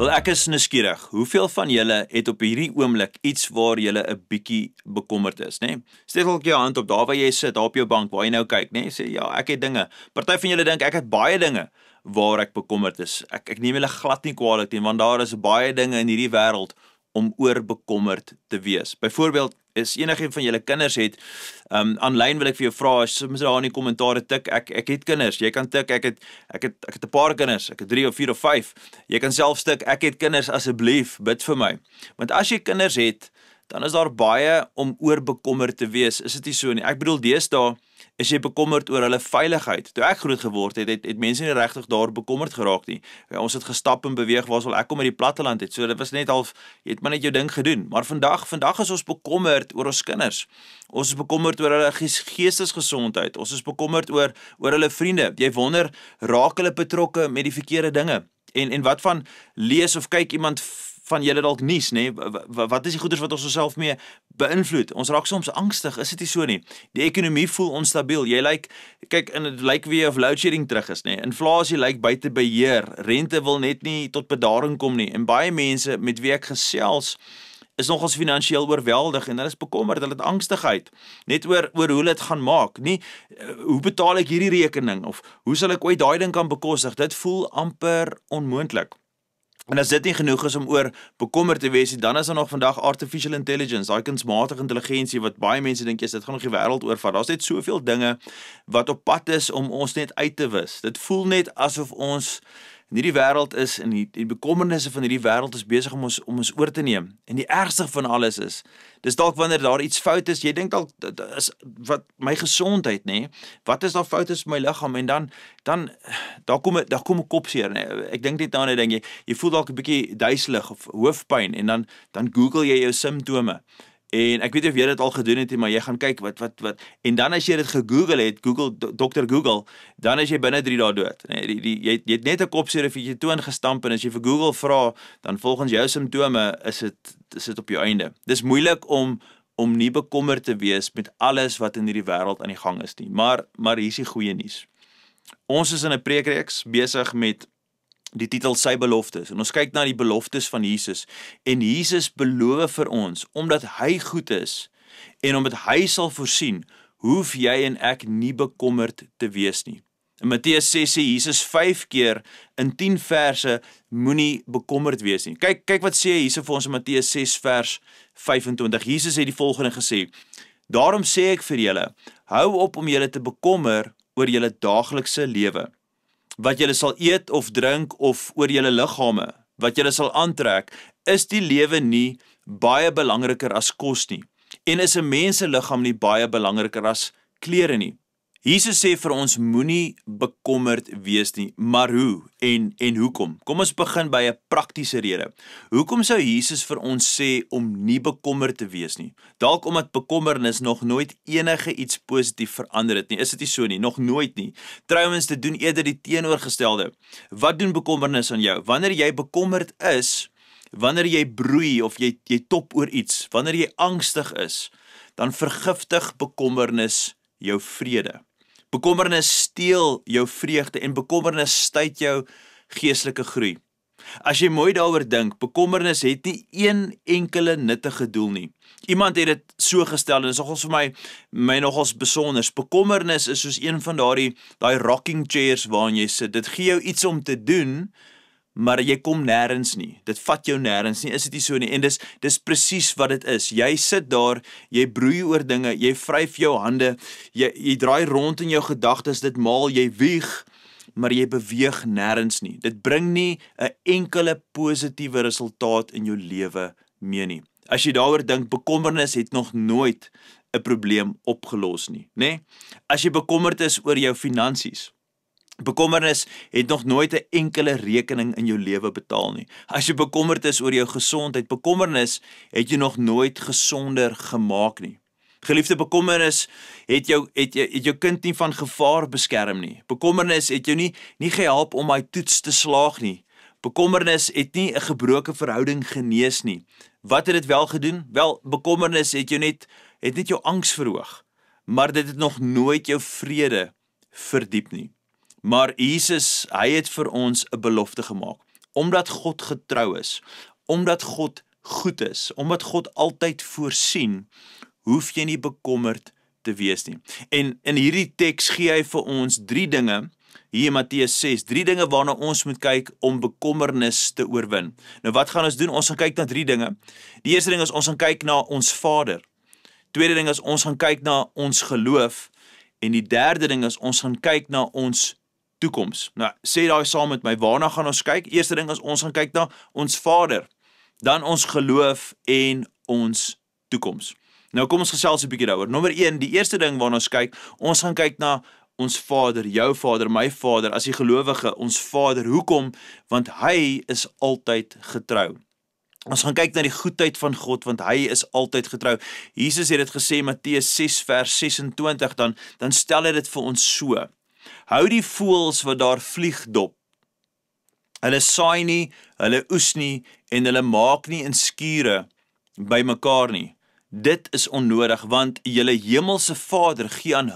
Wel, ek is nuuskierig. Hoeveel van julle het op hierdie oomblik iets waar julle 'n bietjie bekommerd is, né? Steek dalk jou hand op daar waar jy sit, daar op jou bank waar jy nou kyk, né? Sê ja, ek het dinge. Party van julle dink ek het baie dinge waar ek bekommerd is. Ek neem julle glad nie kwaadlik nie, want daar is baie dinge in hierdie wêreld om oor bekommerd te wees. Byvoorbeeld, is enigiemand van julle kinders het, aanlyn wil ek vir jou vra, as soms daar in die kommentare tik, ek het kinders, jy kan tik, ek het 'n paar kinders, ek het 3 of 4 of 5, jy kan selfs tik, ek het kinders, asseblief, bid vir my. Want as jy kinders het, dan is daar baie om oor bekommerd te wees, is dit nie so nie? Ek bedoel, deesdae is jy bekommerd oor hulle veiligheid. Toe ek groot geword het mense nie regtig daar bekommerd geraak nie. Ja, ons het gestap en beweeg waar ons kom uit die platteland het. So dit was net half, jy het maar net jou ding gedoen. Maar vandag is ons bekommerd oor ons kinders. Ons is bekommerd oor hulle geestesgesondheid. Ons is bekommerd oor hulle vriende. Jy wonder, raak hulle betrokke met die verkeerde dinge? En wat van lees of kyk iemand van julle dalk nuus, nê? Wat is die goeders wat ons osself mee beïnvloed? Ons raak soms angstig, is dit nie so nie? Die ekonomie voel onstabiel. Jy kyk, en dit lyk weer of loadshedding terug is, nê? Inflasie lyk buite beheer. Rente wil net nie tot bedaring kom nie. En baie mense met wie ek gesels is nogals finansiëel oorweldig en hulle is bekommerd, hulle het angstigheid. Net oor hoe hulle dit gaan maak. Nie, hoe betaal ek hierdie rekening? Of hoe sal ek ooit daai ding kan bekostig? Dit voel amper onmoontlik. En as dit nie genoeg is om oor bekommerd te wees, dan is daar nog vandag artificial intelligence, daai kunsmatige intelligensie wat baie mense dink dit gaan nog die wêreld oorvat. Daar's net soveel dinge wat op pad is om ons net uit te wis. Dit voel net asof ons in hierdie wêreld is en die bekommernisse van hierdie wêreld is besig om ons oor te neem. En die ergste van alles is, dis dalk wanneer daar iets fout is, jy dink dalk is wat my gesondheid, nê? Wat is daar fout is met my liggaam en dan daar kom 'n kopseer, nê? Ek dink net aan 'n ding, jy voel dalk 'n bietjie duiselig of hoofpyn en dan Google jy jou simptome. En ek weet nie of jy dit al gedoen het nie, maar jy gaan kyk wat en dan as jy dit gegoogel het, Dr. Google, dan is jy binne 3 dae dood. Nee, jy het net 'n kopseer of jy toe ingestamp en as jy vir Google vra, dan volgens jou simptome is dit op jou einde. Dis moeilik om nie bekommerd te wees met alles wat in hierdie wêreld aan die gang is nie. Maar hier is die goeie nuus. Ons is in 'n preekreeks besig met die titel Sy beloftes, en ons kyk na die beloftes van Jesus, en Jesus beloof vir ons, omdat hy goed is, en omdat hy sal voorsien, hoef jy en ek nie bekommerd te wees nie. In Matteus 6 sê Jesus 5 keer in 10 verse, moenie bekommerd wees nie. Kyk wat sê Jesus vir ons in Matteus 6 vers 25. Jesus het die volgende gesê, daarom sê ek vir julle, hou op om julle te bekommer oor julle daaglikse lewe, wat julle sal eet of drink of oor julle liggame, wat julle sal aantrek, is die lewe nie baie belangriker as kos nie, en is 'n mens se liggaam nie baie belangriker as klere nie. Jesus sê vir ons, moenie bekommerd wees nie, maar hoe en hoekom? Kom ons begin by 'n praktiese rede. Hoekom sou Jesus vir ons sê om nie bekommerd te wees nie? Dalk omdat bekommernis nog nooit enige iets positief verander het nie. Is dit nie so nie? Nog nooit nie. Trouwens, dit doen eerder die teenoorgestelde. Wat doen bekommernis aan jou? Wanneer jy bekommerd is, wanneer jy broei of jy top oor iets, wanneer jy angstig is, dan vergiftig bekommernis jou vrede. Bekommernis steel jou vreugde en bekommernis stuit jou geestelike groei. As jy mooi daaroor dink, bekommernis het nie een enkele nuttige doel nie. Iemand het dit so gestel en dit is nogals vir my nogals besonder. Bekommernis is soos een van daai rocking chairs waarin jy sit. Dit gee jou iets om te doen, maar jy kom nêrens nie. Dit vat jou nêrens nie, is dit nie so nie? En dis presies wat dit is. Jy sit daar, jy broei oor dinge, jy vryf jou hande, jy draai rond in jou gedagtes, dit maal, jy wieg, maar jy beweeg nêrens nie. Dit bring nie 'n enkele positiewe resultaat in jou lewe mee nie. As jy daaroor dink, bekommernis het nog nooit 'n probleem opgelos nie, né? As jy bekommerd is oor jou finansies, bekommernis het nog nooit 'n enkele rekening in jou lewe betaal nie. As jy bekommerd is oor jou gesondheid, bekommernis het jy nog nooit gesonder gemaak nie. Geliefde, bekommernis het jou kind nie van gevaar beskerm nie. Bekommernis het jou nie gehelp om hy toets te slaag nie. Bekommernis het nie 'n gebroke verhouding genees nie. Wat het dit wel gedoen? Wel, bekommernis het net jou angs verhoog, maar dit het nog nooit jou vrede verdiep nie. Maar Jesus, hy het vir ons 'n belofte gemaak. omdat God getrou is, omdat God goed is, omdat God altyd voorsien, hoef jy nie bekommerd te wees nie. En in hierdie teks gee hy vir ons 3 dinge, hier in Matteus 6, 3 dinge waarna ons moet kyk om bekommernis te oorwin. Nou wat gaan ons doen? Ons gaan kyk na 3 dinge. Die eerste ding is ons gaan kyk na ons Vader. Tweede ding is ons gaan kyk na ons geloof. En die derde ding is ons gaan kyk na ons toekoms. Nou, sê daai saam met my, waarna gaan ons kyk? Eerste ding is ons gaan kyk na ons Vader, dan ons geloof en ons toekoms. Nou kom ons gesels 'n bietjie daaroor. Nommer 1, die eerste ding waarna ons gaan kyk na ons Vader, jou Vader, my Vader, as die gelowige, ons Vader. Hoekom? Want hy is altyd getrou. Ons gaan kyk na die goedheid van God, want hy is altyd getrou. Jesus het dit gesê, Matteus 6 vers 26, dan stel hy dit vir ons so. Hou die voëls wat daar vlieg dop. Hulle saai nie, hulle oes nie, en hulle maak nie in skure by mekaar nie. Dit is onnodig, want julle hemelse Vader gee aan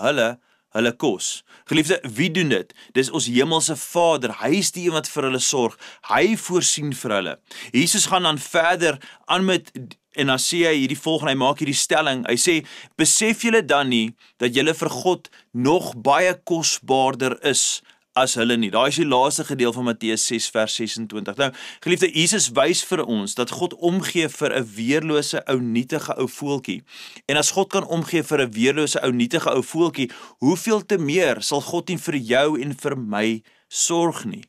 hulle kos. Geliefde, wie doen dit? Dis ons hemelse Vader. Hy is die een wat vir hulle sorg. Hy voorsien vir hulle. Jesus gaan dan verder aan met, en dan sê hy hierdie volgende, hy maak hierdie stelling. Hy sê, besef julle dan nie dat julle vir God nog baie kosbaarder is as hulle nie. Daai is die laaste gedeel van Matteus 6 vers 26. Nou, geliefde, Jesus wys vir ons dat God omgee vir 'n weerlose ou nietige ou voeltjie. En as God kan omgee vir 'n weerlose ou nietige ou voeltjie, hoeveel te meer sal God nie vir jou en vir my sorg nie.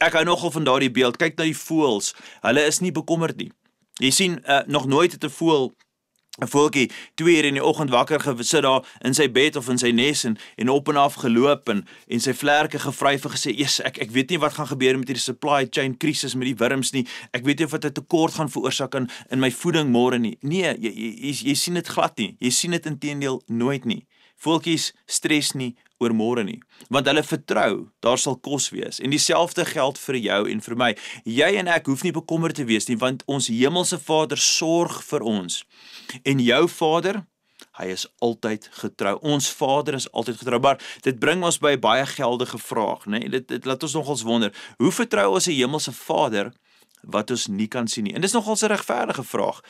Ek hou nogal van daardie beeld. Kyk na die voëls. Hulle is nie bekommerd nie. Jy sien, nog nooit het 'n voeltjie 2 uur in die oggend wakker gesit daar in sy bed of in sy nes en op en af geloop en sy vlerke gevryf en gesê, "Jesus, ek weet nie wat gaan gebeur met hierdie supply chain krisis met die wurms nie. Ek weet nie of dit 'n tekort gaan veroorsaak in my voeding môre nie." Nee, jy sien dit glad nie. Jy sien dit inteendeel nooit nie. Voeltjies stres nie oor môre nie, want hulle vertrou, daar sal kos wees. En dieselfde geld vir jou en vir my. Jy en ek hoef nie bekommerd te wees nie, want ons hemelse Vader sorg vir ons. En jou Vader, hy is altyd getrou. Ons Vader is altyd getrou. Maar dit bring ons by 'n baie geldige vraag, né? Dit laat ons nogals wonder, hoe vertrou ons 'n hemelse Vader wat ons nie kan sien nie? En dis nogals 'n regverdige vraag.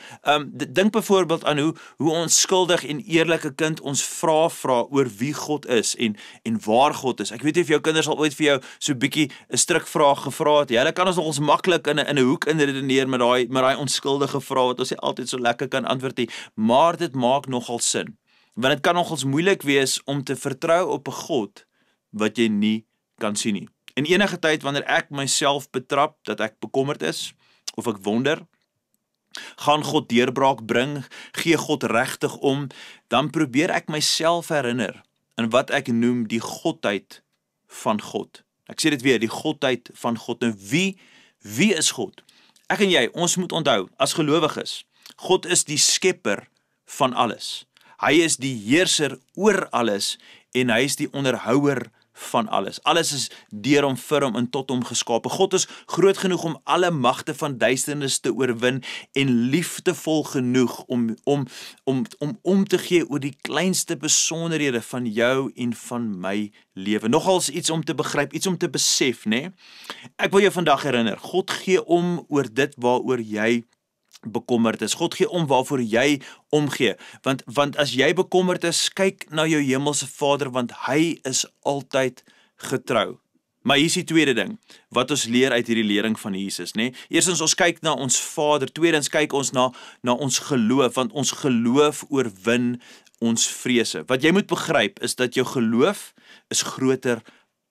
Dink byvoorbeeld aan hoe onskuldig en eerlike kind ons vra oor wie God is en waar God is. Ek weet nie of jou kinders al ooit vir jou so 'n bietjie 'n strikvraag gevra het. Hulle kan ons nogals maklik in 'n hoek inredeneer met daai onskuldige vrae wat ons nie altyd so lekker kan antwoord nie, maar dit maak nogal sin. Want dit kan nogals moeilik wees om te vertrou op 'n God wat jy nie kan sien nie. En enige tyd wanneer ek myself betrap dat ek bekommerd is, of ek wonder, gaan God deurbraak bring, gee God regtig om, dan probeer ek myself herinner in wat ek noem die godheid van God. Ek sê dit weer, die godheid van God. Nou wie is God? Ek en jy, ons moet onthou, as gelowiges, God is die skepper van alles. Hy is die heerser oor alles en hy is die onderhouer van alles. Alles is deur hom, vir hom en tot hom geskape. God is groot genoeg om alle magte van duisternis te oorwin en liefdevol genoeg om te gee oor die kleinste besonderhede van jou en van my lewe. Nogals iets om te begryp, iets om te besef, né? Ek wil jou vandag herinner, God gee om oor dit waaroor jy bekommerd is. God gee om waarvoor jy omgee. Want as jy bekommerd is, kyk na jou hemelse Vader, want hy is altyd getrou. Maar hier is die tweede ding, wat ons leer uit hierdie lering van Jesus, né? Eerstens, ons kyk na ons Vader. Tweedens, kyk ons na ons geloof, want ons geloof oorwin ons vrese. Wat jy moet begryp, is dat jou geloof is groter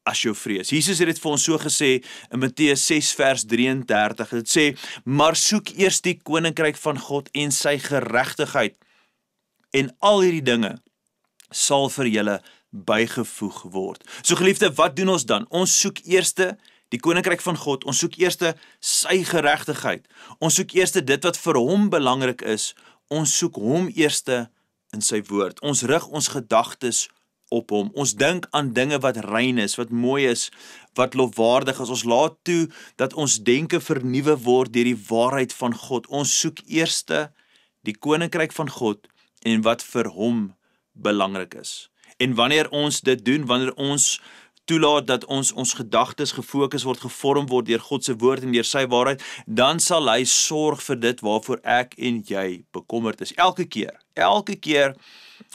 as jou vrees. Jesus het dit vir ons so gesê in Matteus 6 vers 33. Dit sê, maar soek eers die koninkryk van God en sy geregtigheid, en al hierdie dinge sal vir julle bygevoeg word. So geliefde, wat doen ons dan? Ons soek eerste die koninkryk van God, ons soek eerste sy geregtigheid, ons soek eerste dit wat vir hom belangrik is, ons soek hom eerste in sy woord, ons rig ons gedagtes op hom, ons dink aan dinge wat rein is, wat mooi is, wat lofwaardig is, ons laat toe dat ons denke vernuwe word deur die waarheid van God, ons soek eerste die koninkryk van God en wat vir hom belangrik is. En wanneer ons dit doen, wanneer ons toelaat dat ons gedagtes gefokus word, gevorm word deur God se woord en deur sy waarheid, dan sal hy sorg vir dit waarvoor ek en jy bekommerd is. Elke keer,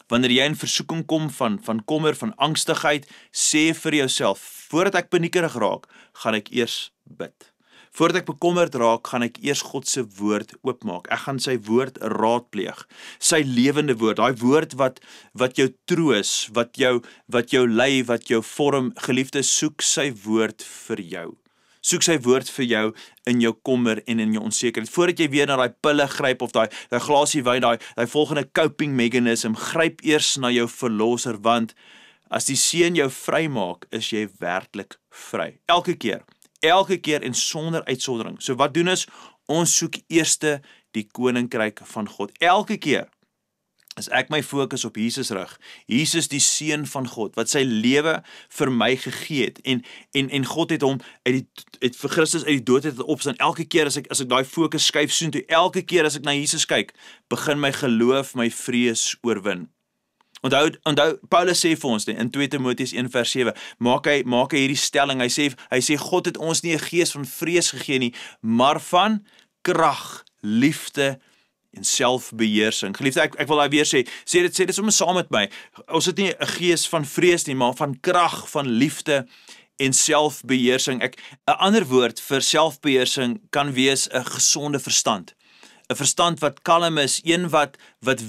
wanneer jy in versoeking kom van kommer, van angstigheid, sê vir jouself, voordat ek paniekerig raak, gaan ek eers bid. Voordat ek bekommerd raak, gaan ek eers God se woord oopmaak. Ek gaan sy woord raadpleeg. Sy lewende woord, daai woord wat jou troos, wat jou lei, wat jou vorm. Geliefdes, soek sy woord vir jou. Soek sy woord vir jou in jou kommer en in jou onsekerheid. Voordat jy weer na daai pille gryp of daai glasie wyn, daai volgende coping mechanism, gryp eers na jou verlosser, want as die seun jou vry maak, is jy werklik vry. Elke keer en sonder uitsondering. So wat doen ons soek eerste die koninkryk van God. Elke keer as ek my fokus op Jesus rig, Jesus die seun van God, wat sy lewe vir my gegee het, en God het hom het vir Christus uit die dood het opstaan. Elke keer as ek daai fokus skuif soontoe, elke keer as ek na Jesus kyk, begin my geloof my vrees oorwin. Onthou, Paulus sê vir ons in 2 Timoteus 1 vers 7, maak hy hierdie stelling, hy sê God het ons nie 'n gees van vrees gegee nie, maar van krag, liefde en selfbeheersing. Geliefde, ek wil daai weer sê dit sommer saam met my. Ons het nie 'n gees van vrees nie, maar van krag, van liefde en selfbeheersing. 'n ander woord vir selfbeheersing kan wees 'n gesonde verstand. 'n Verstand wat kalm is, een wat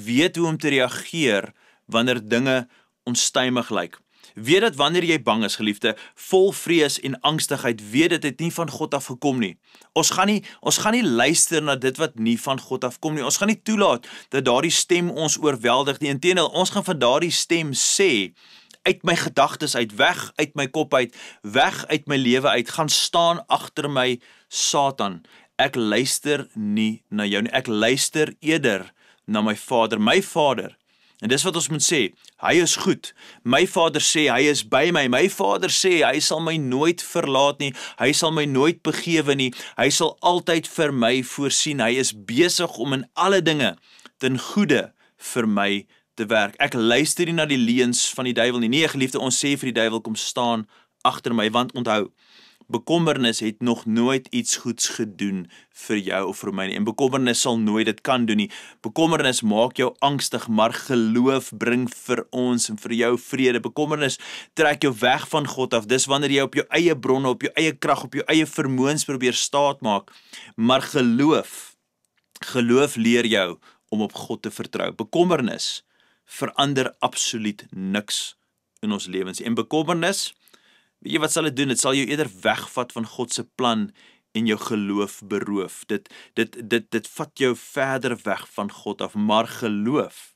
weet hoe om te reageer wanneer dinge onstuimig lyk. Weet dat wanneer jy bang is, geliefde, vol vrees en angstigheid, weet dit het nie van God af gekom nie. Ons gaan nie luister na dit wat nie van God af kom nie. Ons gaan nie toelaat dat daardie stem ons oorweldig nie. Inteendeel, ons gaan van daardie stem sê, uit my gedagtes uit, weg uit my kop uit, weg uit my lewe uit, gaan staan agter my, Satan. Ek luister nie na jou nie. Ek luister eerder na my Vader. My Vader. En dis wat ons moet sê, hy is goed. My Vader sê, hy is by my. My Vader sê, hy sal my nooit verlaat nie. Hy sal my nooit begewe nie. Hy sal altyd vir my voorsien. Hy is besig om in alle dinge ten goeie vir my te werk. Ek luister nie na die leuns van die duiwel nie. Nee, geliefde, ons sê vir die duiwel, kom staan agter my, want onthou, bekommernis het nog nooit iets goeds gedoen vir jou of vir my nie. En bekommernis sal nooit dit kan doen nie. Bekommernis maak jou angstig, maar geloof bring vir ons en vir jou vrede. Bekommernis trek jou weg van God af. Dis wanneer jy op jou eie bronne, op jou eie krag, op jou eie vermoëns probeer staat maak. Maar geloof leer jou om op God te vertrou. Bekommernis verander absoluut niks in ons lewens. En bekommernis, weet jy wat sal dit doen? Dit sal jou eerder wegvat van God se plan en jou geloof beroof. Dit vat jou verder weg van God af, maar geloof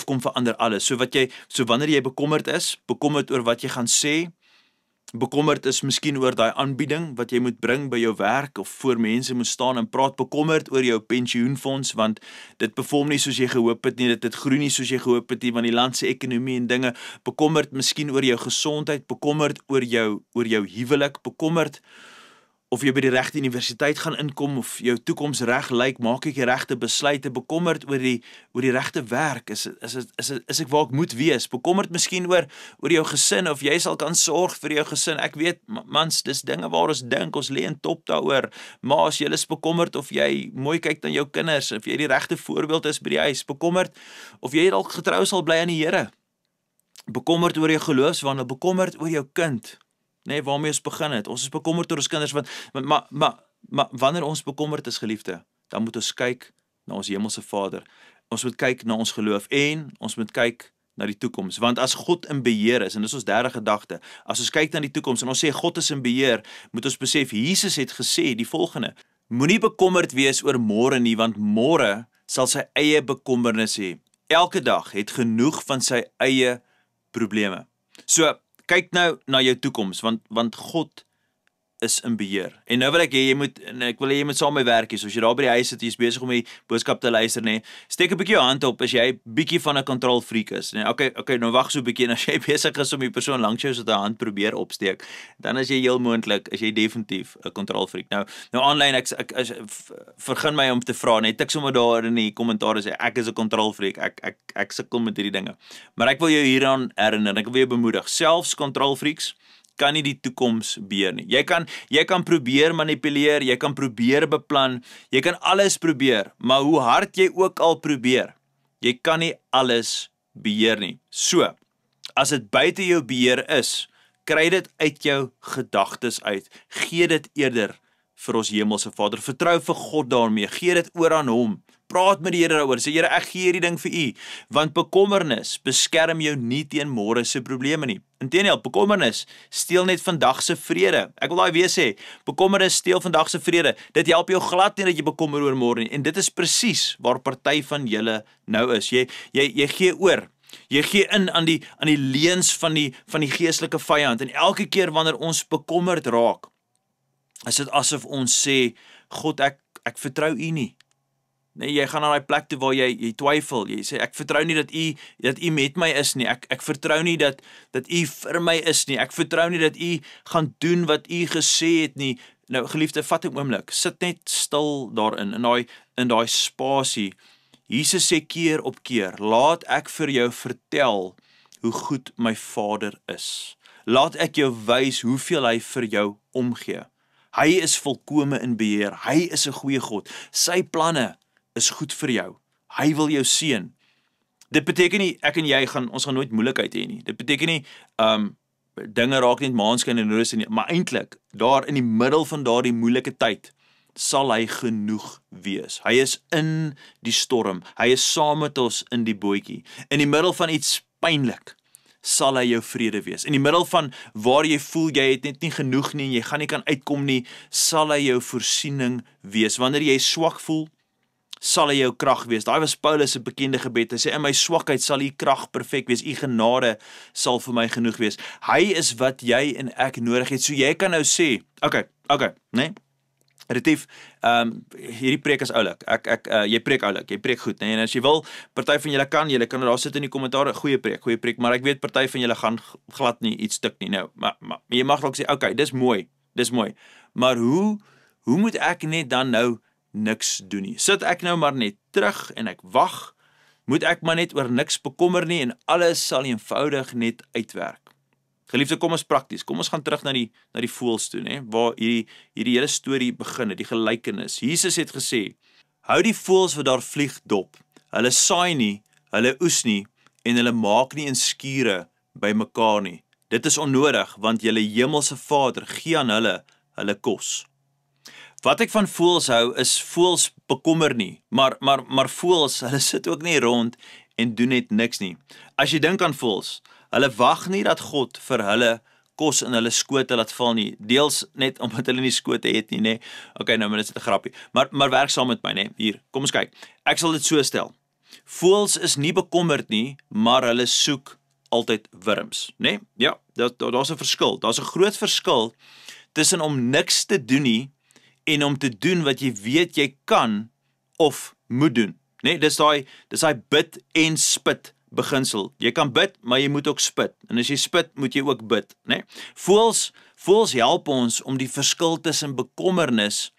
kom verander alles. So wanneer jy bekommerd oor wat jy gaan sê, bekommerd is miskien oor daai aanbieding wat jy moet bring by jou werk of voor mense moet staan en praat, bekommerd oor jou pensioenfonds want dit perform nie soos jy gehoop het nie, dit groei nie soos jy gehoop het nie, want die land se ekonomie en dinge, bekommerd miskien oor jou gesondheid, bekommerd oor jou huwelik, bekommerd of jy by die regte universiteit gaan inkom, of jou toekoms reg lyk, maak ek die regte besluite, bekommerd oor die regte werk, is ek waar ek moet wees, bekommerd miskien oor jou gesin, of jy sal kan sorg vir jou gesin. Ek weet, mans, dis dinge waar ons dink, ons lê in top daaroor, maar as jy is bekommerd of jy mooi kyk na jou kinders, of jy die regte voorbeeld is by die huis, bekommerd of jy dalk getrou sal bly aan die Here, bekommerd oor jou geloofswandel, bekommerd oor jou kind. Nee, waarmee ons begin het. Ons is bekommerd oor ons kinders, maar wanneer ons bekommerd is, geliefde, dan moet ons kyk na ons hemelse Vader. Ons moet kyk na ons geloof en ons moet kyk na die toekoms. Want as God in beheer is, en dis ons derde gedagte, as ons kyk na die toekoms en ons sê God is in beheer, moet ons besef, Jesus het gesê die volgende, moenie bekommerd wees oor môre nie, want môre sal sy eie bekommernis hê. Elke dag het genoeg van sy eie probleme. So, kyk nou na jou toekoms, want God is in beheer. En nou wil ek wil hê jy moet saam met my werk hê. So as jy daar by die huis sit, jy is besig om die boodskap te luister, nê. Steek 'n bietjie jou hand op as jy bietjie van 'n control freak is, nê. Okay, nou wag so 'n bietjie en as jy besig is om die persoon langs jou so 'n hand probeer opsteek, dan is jy heel moontlik, as jy definitief 'n control freak. Nou aanlyn ek vergun my om te vra, net ek sommer daar in die kommentaar sê ek is 'n control freak. Ek sukkel met hierdie dinge. Maar ek wil jou hieraan herinner, ek wil jou bemoedig. Selfs control freaks kan nie die toekoms beheer nie. Jy kan probeer manipuleer, jy kan probeer beplan, jy kan alles probeer, maar hoe hard jy ook al probeer, jy kan nie alles beheer nie. So, as dit buite jou beheer is, kry dit uit jou gedagtes uit. Gee dit eerder vir ons hemelse Vader. Vertrou vir God daarmee. Gee dit oor aan hom. Praat met die Here daaroor. Sê Here, ek gee hierdie ding vir u, want bekommernis beskerm jou nie teen môre se probleme nie. Inteendeel, bekommernis steel net vandag se vrede. Ek wil daai weer sê, bekommernis steel vandag se vrede. Dit help jou glad nie dat jy bekommer oor môre nie. En dit is presies waar party van julle nou is. Jy gee oor. Jy gee in aan die leuns van die geestelike vyand. En elke keer wanneer ons bekommerd raak, is dit asof ons sê, God, ek vertrou u nie. Nee, jy gaan na daai plek toe waar jy twyfel. Jy sê ek vertrou nie dat u met my is nie. Ek vertrou nie dat u vir my is nie. Ek vertrou nie dat u gaan doen wat u gesê het nie. Nou geliefde, vat 'n oomblik. Sit net stil daarin in daai spasie. Jesus sê keer op keer, laat ek vir jou vertel hoe goed my Vader is. Laat ek jou wys hoeveel hy vir jou omgee. Hy is volkome in beheer. Hy is 'n goeie God. Sy planne is goed vir jou. Hy wil jou seën. Dit beteken nie ek en jy gaan nooit moeilikheid hê nie. Dit beteken nie dinge raak net maanskyn en rose nie, maar eintlik daar in die middel van daardie moeilike tyd sal hy genoeg wees. Hy is in die storm. Hy is saam met ons in die bootjie. In die middel van iets pynlik sal hy jou vrede wees. In die middel van waar jy voel jy het net nie genoeg nie en jy gaan nie kan uitkom nie, sal hy jou voorsiening wees. Wanneer jy swak voel, sal hy jou krag wees. Daai was Paulus se bekende gebed. Hy sê in my swakheid sal u krag perfek wees. U genade sal vir my genoeg wees. Hy is wat jy en ek nodig het. So jy kan nou sê, okay, né? Retief, hierdie preek is oulik. Jy preek oulik, jy preek goed, né? En as jy wil, party van julle kan daar sit in die kommentaar, goeie preek, maar ek weet party van julle gaan glad nie iets stuk nie. Nou, maar jy mag ook sê, okay, dis mooi. Maar hoe moet ek net dan nou niks doen nie? Sit ek nou maar net terug en ek wag? Moet ek maar net oor niks bekommer nie en alles sal eenvoudig net uitwerk? Geliefde, kom ons prakties. Kom ons gaan terug na die voëls toe, né? Waar hierdie hele storie begin, die gelykenis. Jesus het gesê, hou die voëls wat daar vlieg dop. Hulle saai nie, hulle oes nie en hulle maak nie in skure by mekaar nie. Dit is onnodig want julle hemelse Vader gee aan hulle kos. Wat ek van voëls hou is voëls bekommer nie, maar voëls, hulle sit ook nie rond en doen net niks nie. As jy dink aan voëls, hulle wag nie dat God vir hulle kos in hulle skote laat val nie, deels net omdat hulle nie skote het nie, né? Okay, nou, maar dit is 'n grappie. Maar werk saam met my, né? Hier, kom ons kyk. Ek sal dit so stel. Voëls is nie bekommerd nie, maar hulle soek altyd wurms, né? Ja, daar's 'n verskil. Daar's 'n groot verskil tussen om niks te doen nie en om te doen wat jy weet jy kan of moet doen, né? Dis daai bid en spit beginsel. Jy kan bid, maar jy moet ook spit. En as jy spit, moet jy ook bid, né? Voëls help ons om die verskil tussen bekommernis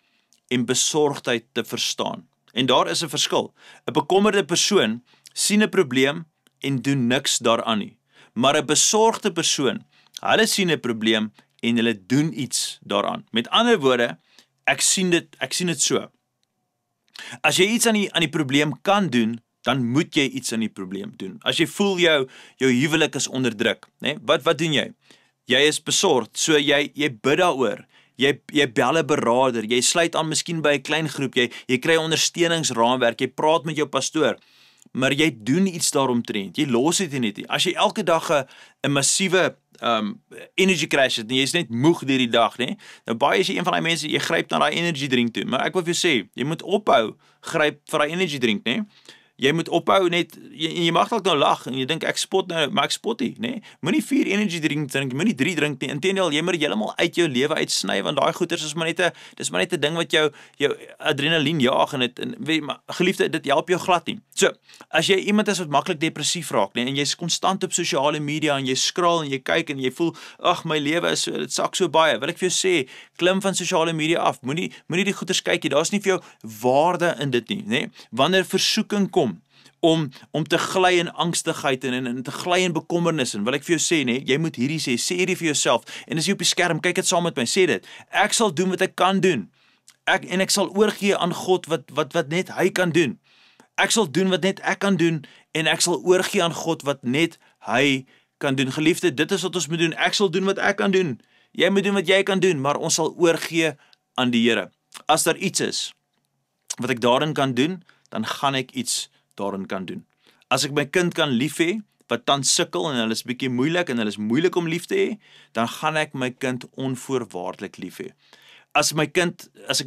en besorgdheid te verstaan. En daar is 'n verskil. 'n Bekommerde persoon sien 'n probleem en doen niks daaraan nie. Maar 'n besorgde persoon, hulle sien 'n probleem en hulle doen iets daaraan. Met ander woorde, ek sien dit so. As jy iets aan die probleem kan doen, dan moet jy iets aan die probleem doen. As jy voel jou huwelik is onder druk, né? Wat doen jy? Jy is besorgd, so jy bid daaroor. Jy bel 'n beraader, jy sluit aan miskien by 'n klein groep, jy kry ondersteuningsraamwerk, jy praat met jou pastoor, maar jy doen iets daaromtrent. Jy los dit net nie. As jy elke dag 'n massiewe energy crash het, en jy is net moeg deur die dag, né? Nou baie is jy een van daai mense, jy gryp na daai energy drink toe, maar ek wil vir jou sê, jy moet ophou gryp vir daai energy drink, né? Jy moet ophou net, jy mag dalk nou lag en jy dink ek spot nou, maar ek spot nie, nê? Moenie 4 energy drink, moenie 3 drink nie. Inteendeel, jy moet heeltemal uit jou lewe uitsny want daai goeters is maar net 'n ding wat jou adrenalien jaag en weet maar geliefde, dit help jou glad nie. So, as jy iemand is wat maklik depressief raak, nê, en jy's konstant op sosiale media en jy scroll en jy kyk en jy voel, ag my lewe is dit sak so baie. Wil ek vir jou sê, klim van sosiale media af. Moenie die goeters kyk nie. Daar's nie vir jou waarde in dit nie, nê? Wanneer versoeking kom om te gly in angstigheid en te gly in bekommernis en wil ek vir jou sê, nee, jy moet hierdie sê hierdie vir jouself en as jy op die skerm, kyk dit saam met my, sê dit, ek sal doen wat ek kan doen, ek sal oorgee aan God wat net hy kan doen, ek sal doen wat net ek kan doen en ek sal oorgee aan God wat net hy kan doen. Geliefde, dit is wat ons moet doen, ek sal doen wat ek kan doen, jy moet doen wat jy kan doen, maar ons sal oorgee aan die Here. As daar iets is wat ek daarin kan doen, dan gaan ek iets daarin kan doen. As ek my kind kan lief hê, wat tans sukkel en hulle is bietjie moeilik en hulle is moeilik om lief te hê, dan gaan ek my kind onvoorwaardelik lief hê. As ek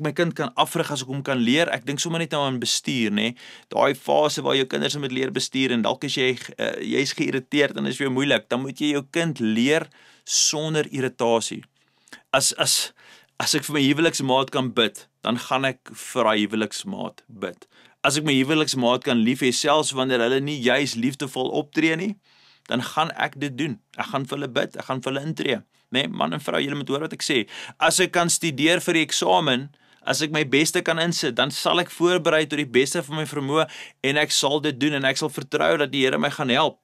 my kind kan afrig, as ek hom kan leer, ek dink sommer net nou aan bestuur, nê? Daai fase waar jou kinders moet leer bestuur en dalk as jy's geïrriteerd en is vir jou moeilik, dan moet jy jou kind leer sonder irritasie. As ek vir my huweliksmaat kan bid, dan gaan ek vir daai huweliksmaat bid. As ek my huweliksmaat kan lief hê, selfs wanneer hulle nie juis liefdevol optree nie, dan gaan ek dit doen. Ek gaan vir hulle bid, ek gaan vir hulle intree. Nee, man en vrou, julle moet hoor wat ek sê. As ek kan studeer vir die eksamen, as ek my beste kan insit, dan sal ek voorberei tot die beste van my vermoë en ek sal dit doen en ek sal vertrou dat die Here my gaan help.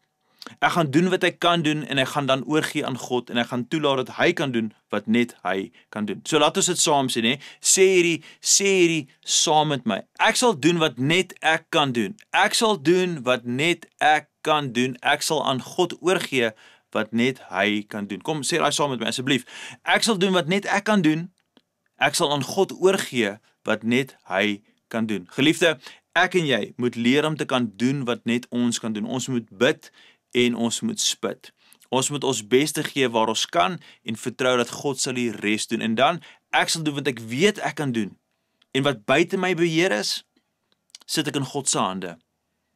Ek gaan doen wat ek kan doen en ek gaan dan oorgee aan God en ek gaan toelaat dat hy kan doen wat net hy kan doen. So laat ons dit saam sê, nê? Sê hierdie saam met my. Ek sal doen wat net ek kan doen. Ek sal doen wat net ek kan doen. Ek sal aan God oorgee wat net hy kan doen. Kom, sê daai saam met my asseblief. Ek sal doen wat net ek kan doen. Ek sal aan God oorgee wat net hy kan doen. Geliefde, ek en jy moet leer om te kan doen wat net ons kan doen. Ons moet bid en ons moet spit. Ons moet ons beste gee waar ons kan en vertrou dat God sal die res doen. En dan, ek sal doen wat ek weet ek kan doen. En wat buite my beheer is, sit ek in God se hande.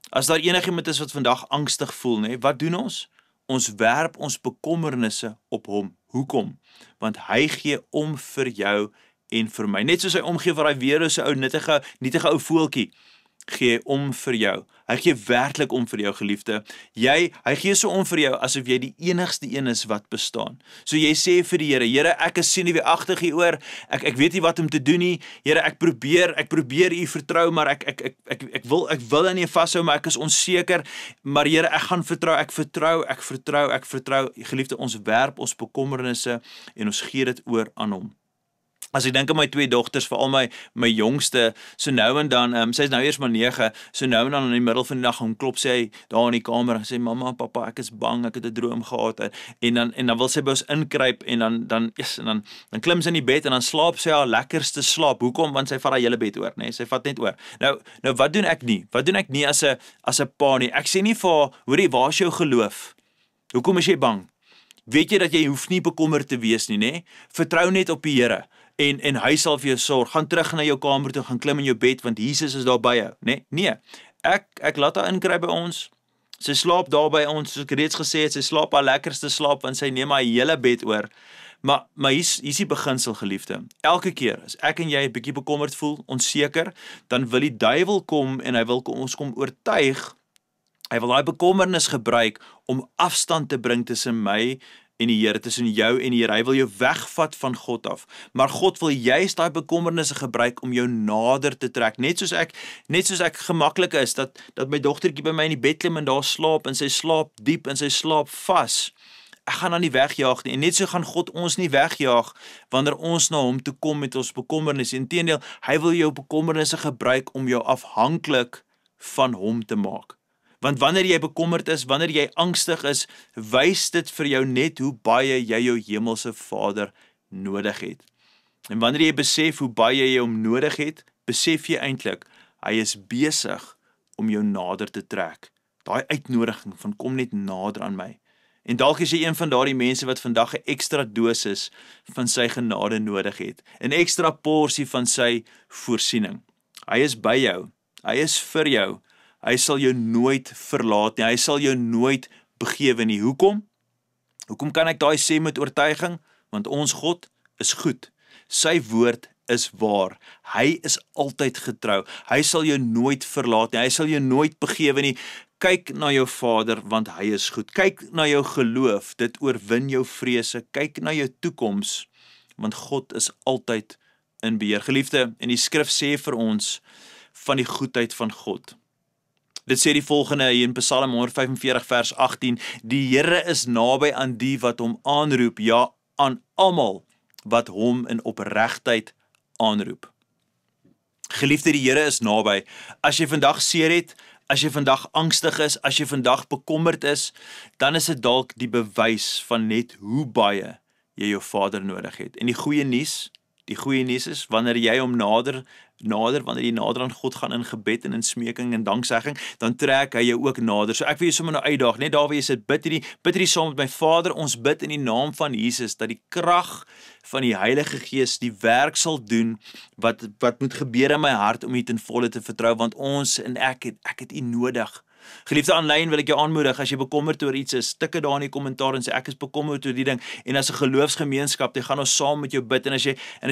As daar enigiemand is wat vandag angstig voel, nee, wat doen ons? Ons werp ons bekommernisse op hom. Hoekom? Want hy gee om vir jou en vir my. Net soos hy omgee vir daai weerlose ou nietige ou voeltjie, gee om vir jou. Hy gee werklik om vir jou, geliefde. Hy gee so om vir jou asof jy die enigste een is wat bestaan. So jy sê vir die Here, Here, ek is senuweeagtig hieroor. Ek weet nie wat om te doen nie. Here, ek probeer u vertrou, maar ek wil in u vashou, maar ek is onseker. Maar Here, ek gaan vertrou, ek vertrou. Geliefde, ons werp ons bekommernisse en ons gee dit oor aan hom. As ek dink aan my 2 dogters, veral my jongste, so nou en dan, sy is nou eers maar 9, so nou en dan in die middel van die dag gaan klop sy daar in die kamer en sê, mamma, papa, ek is bang, ek het 'n droom gehad, en dan wil sy by ons inkruip, en dan klim sy in die bed, en dan slaap sy haar lekkerste slaap. Hoekom? Want sy vat haar hele bed oor, nee, sy vat net oor. Nou wat doen ek nie? Wat doen ek nie as 'n pa nie? Ek sê nie vir haar, hoorie, waar is jou geloof? Hoekom is jy bang? Weet jy dat jy hoef nie bekommerd te wees nie, nê? Vertrou net op die Here. En hy sal vir jou sorg. Gaan terug na jou kamer toe, gaan klim in jou bed, want Jesus is daar by jou, né? Nee. Ek laat haar inkry by ons. Sy slaap daar by ons, soos ek reeds gesê het, sy slaap haar lekkerste slaap, want sy neem haar hele bed oor. Maar hier's die beginsel, geliefde. Elke keer as ek en jy 'n bietjie bekommerd voel, onseker, dan wil die duiwel kom en hy wil ons kom oortuig. Hy wil daai bekommernis gebruik om afstand te bring tussen my en die Here, tussen jou en die Here. Hy wil jou wegvat van God af. Maar God wil juist daai bekommernisse gebruik om jou nader te trek. Net soos ek gemaklik is dat my dogtertjie by my in die bed klim en daar slaap en sy slaap diep en sy slaap vas. Ek gaan haar nie wegjaag nie. En net so gaan God ons nie wegjaag wanneer ons na hom toe kom met ons bekommernisse. Inteendeel, hy wil jou bekommernisse gebruik om jou afhanklik van hom te maak. Want wanneer jy bekommerd is, wanneer jy angstig is, wys dit vir jou net hoe baie jy jou hemelse Vader nodig het. En wanneer jy besef hoe baie jy hom nodig het, besef jy eintlik, hy is besig om jou nader te trek. Daai uitnodiging van kom net nader aan my. En dalk is jy een van daardie mense wat vandag 'n ekstra dosis van sy genade nodig het. 'n Ekstra porsie van sy voorsiening. Hy is by jou. Hy is vir jou. Hy sal jou nooit verlaat nie. Hy sal jou nooit begewe nie. Hoekom? Hoekom kan ek daai sê met oortuiging? Want ons God is goed. Sy woord is waar. Hy is altyd getrou. Hy sal jou nooit verlaat nie. Hy sal jou nooit begewe nie. Kyk na jou Vader, want hy is goed. Kyk na jou geloof, dit oorwin jou vrese. Kyk na jou toekoms, want God is altyd in beheer. Geliefde, en die skrif sê vir ons van die goedheid van God. Dit sê die volgende hier in Psalm 145 vers 18, die Here is naby aan die wat hom aanroep, ja, aan almal wat hom in opregtheid aanroep. Geliefde, die Here is naby. As jy vandag seer het, as jy vandag angstig is, as jy vandag bekommerd is, dan is dit dalk die bewys van net hoe baie jy jou Vader nodig het. En die goeie nuus is, wanneer jy hom nader, wanneer jy nader aan God gaan in gebed en in smeking en danksegging, dan trek hy jou ook nader. So ek wil jou sommer nou uitdaag, net daar waar jy sit, bid hierdie saam met my Vader, ons bid in die naam van Jesus, dat die krag van die Heilige Gees die werk sal doen, wat moet gebeur in my hart, om U ten volle te vertrou, want ons en ek het U nodig. Geliefde aanlyn, wil ek jou aanmoedig, as jy bekommerd oor iets is, tik dit daar in die kommentaar en sê, ek is bekommerd oor die ding, en as 'n geloofsgemeenskap, dan gaan ons saam met jou bid, en as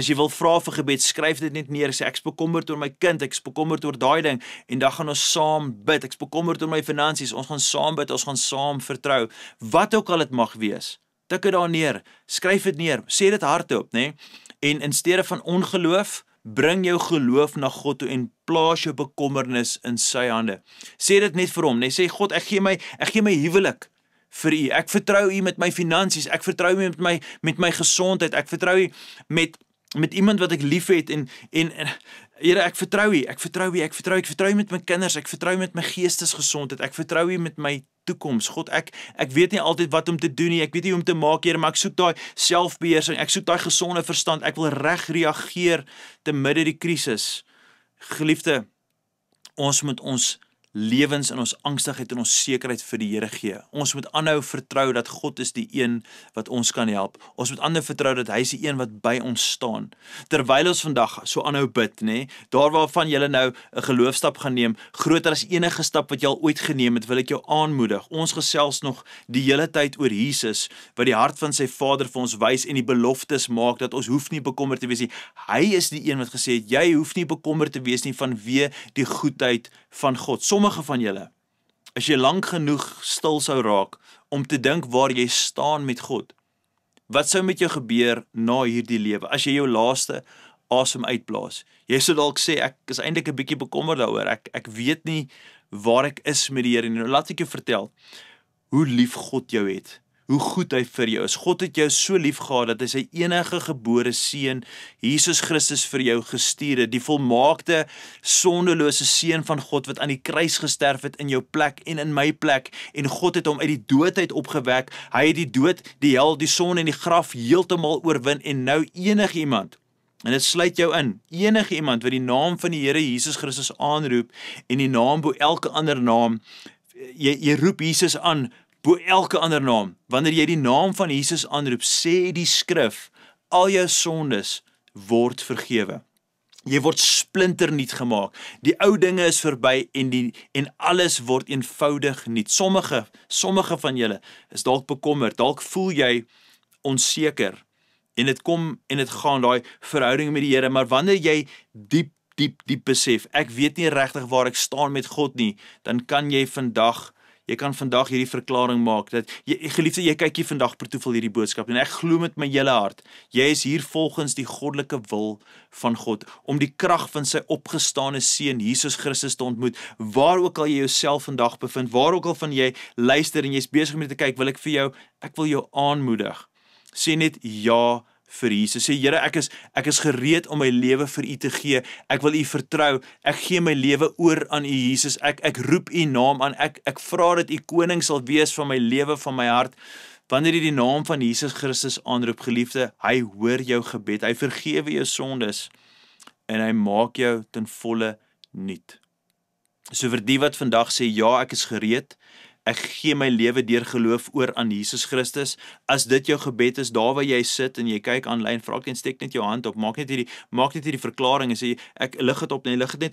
jy wil vra vir gebed, skryf dit net neer, sê, ek is bekommerd oor my kind, ek is bekommerd oor daai ding, en dan gaan ons saam bid, ek is bekommerd oor my finansies, ons gaan saam bid, ons gaan saam vertrou, wat ook al dit mag wees, tik dit daar neer, skryf dit neer, sê dit hardop, né? En in steede van ongeloof, bring jou geloof na God toe en plaas jou bekommernis in sy hande. Sê dit net vir hom, nee, sê God, ek gee my huwelik vir U. Ek vertrou U met my finansies, ek vertrou U met my gesondheid, ek vertrou U met iemand wat ek liefhet en Here, ek vertrou U met my kinders, ek vertrou U met my geestesgesondheid, ek vertrou U met my toekoms. God, ek weet nie altyd wat om te doen nie, ek weet nie hoe om te maak, Here, maar ek soek daai selfbeheersing, ek soek daai gesonde verstand, ek wil reg reageer te midde die krisis. Geliefde, ons moet ons lewens in ons angstigheid en ons sekerheid vir die Here gee. Ons moet aanhou vertrou dat God is die een wat ons kan help. Ons moet aanhou vertrou dat hy is die een wat by ons staan. Terwyl ons vandag so aanhou bid, nê, daar waarvan jy nou 'n geloofstap gaan neem, groter as enige stap wat jy al ooit geneem het, wil ek jou aanmoedig. Ons gesels nog die hele tyd oor Jesus, wat die hart van sy Vader vir ons wys en die beloftes maak dat ons hoef nie bekommerd te wees nie. Hy is die een wat gesê het, jy hoef nie bekommerd te wees nie vanweë die goedheid van God. Sommige van julle, as jy lank genoeg stil sou raak om te dink waar jy staan met God, wat sou met jou gebeur na hierdie lewe, as jy jou laaste asem uitblaas? Jy sou dalk sê, ek is eintlik 'n bietjie bekommerd daaroor, ek weet nie waar ek is met die Here nie. Nou laat ek jou vertel, hoe lief God jou het, hoe goed hy vir jou is. God het jou so lief gehad, dat hy sy enige gebore seun, Jesus Christus, vir jou gestuur het, die volmaakte, sondelose seun van God, wat aan die kruis gesterf het in jou plek en in my plek, en God het hom uit die doodheid opgewek, hy het die dood, die hel, die sonde en die graf heeltemal oorwin, en nou enige iemand, en dit sluit jou in, enige iemand wat die naam van die Here Jesus Christus aanroep, en die naam bo elke ander naam, jy roep Jesus aan, bo elke ander naam. Wanneer jy die naam van Jesus aanroep, sê die skrif, al jou sondes word vergewe. Jy word splinternuut gemaak. Die ou dinge is verby en alles word eenvoudig nuut. Sommige van julle is dalk bekommerd, dalk voel jy onseker en dit kom en dit gaan, daai verhouding met die Here, maar wanneer jy diep besef, ek weet nie regtig waar ek staan met God nie, dan kan jy kan vandag hierdie verklaring maak, dat geliefde, jy kyk hier vandag per toeval hierdie boodskap, en ek glo met my hele hart, jy is hier volgens die goddelike wil van God, om die krag van sy opgestane seun, Jesus Christus, te ontmoet, waar ook al jy jouself vandag bevind, waar ook al van jy luister, en jy is besig om te kyk, ek wil jou aanmoedig, sê net ja vir Jesus, sê Here, ek is gereed om my lewe vir U te gee, ek wil U vertrou, ek gee my lewe oor aan U Jesus, ek roep U naam aan, ek vra dat U koning sal wees van my lewe, van my hart. Wanneer jy die naam van Jesus Christus aanroep, geliefde, hy hoor jou gebed, hy vergewe jou sondes, en hy maak jou ten volle nuut. So vir die wat vandag sê, ja, ek is gereed, Ek gee my lewe deur geloof oor aan Jesus Christus. As dit jou gebed is, daar waar jy sit en jy kyk aanlyn, vra ek net, steek net jou hand op, maak net hierdie verklaring en sê, ek lig dit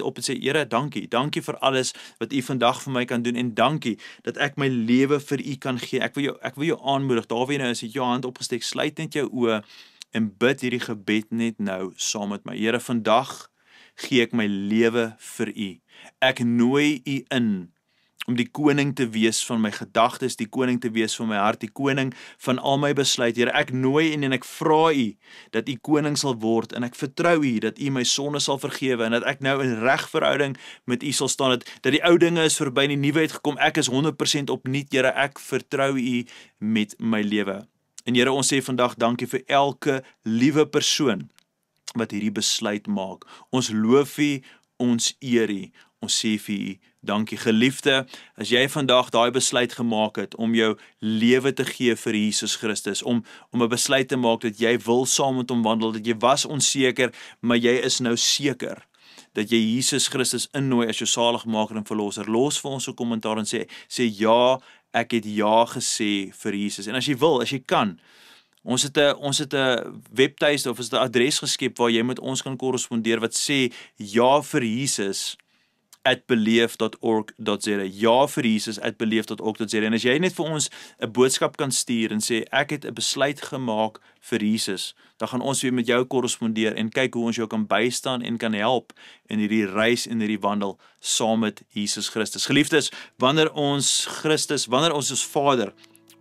op en sê, Here, dankie vir alles wat U vandag vir my kan doen en dankie dat ek my lewe vir U kan gee. Ek wil jou aanmoedig, daar waar jy nou is, het jou hand opgesteek, sluit net jou oë en bid hierdie gebed net nou saam met my. Here, vandag gee ek my lewe vir U. Ek nooi U in om die koning te wees van my gedagtes, die koning te wees van my hart, die koning van al my besluit. Here, ek nooi in en ek vra U dat U koning sal word en ek vertrou U dat U my sonde sal vergewe en dat ek nou in reg verhouding met U sal staan, dat die ou dinge is verby en die nuwe het gekom. Ek is 100% opnuut, Here, ek vertrou U met my lewe. En Here, ons sê vandag dankie vir elke liewe persoon wat hierdie besluit maak. Ons loof U, ons eer U, ons sê vir U dankie. Geliefde, as jy vandag daai besluit gemaak het om jou lewe te gee vir Jesus Christus, om 'n besluit te maak dat jy wil saam met hom wandel, dat jy was onseker, maar jy is nou seker, dat jy Jesus Christus innooi as jou saligmaker en verlosser, los vir ons 'n kommentaar en sê ja, ek het ja gesê vir Jesus. En as jy wil, as jy kan, ons het 'n webtuiste of 'n adres geskep waar jy met ons kan korrespondeer wat sê ja vir Jesus @beleef.org.za. Ja vir Jesus @beleef.org.za. En as jy net vir ons 'n boodskap kan stuur en sê ek het 'n besluit gemaak vir Jesus, dan gaan ons weer met jou korrespondeer en kyk hoe ons jou kan bystaan en kan help in hierdie reis en hierdie wandel saam met Jesus Christus. Geliefdes, wanneer ons Vader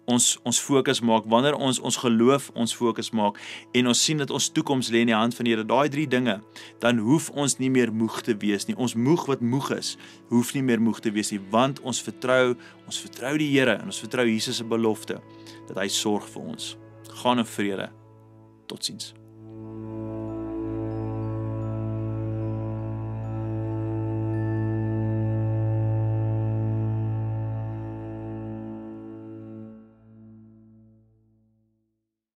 ons fokus maak, wanneer ons geloof ons fokus maak en ons sien dat ons toekoms lê in die hand van die Here, daai 3 dinge, dan hoef ons nie meer moeg te wees nie. Ons moeg wat moeg is, hoef nie meer moeg te wees nie, want ons vertrou die Here en ons vertrou Jesus se belofte dat hy sorg vir ons. Gaan in vrede. Totsiens.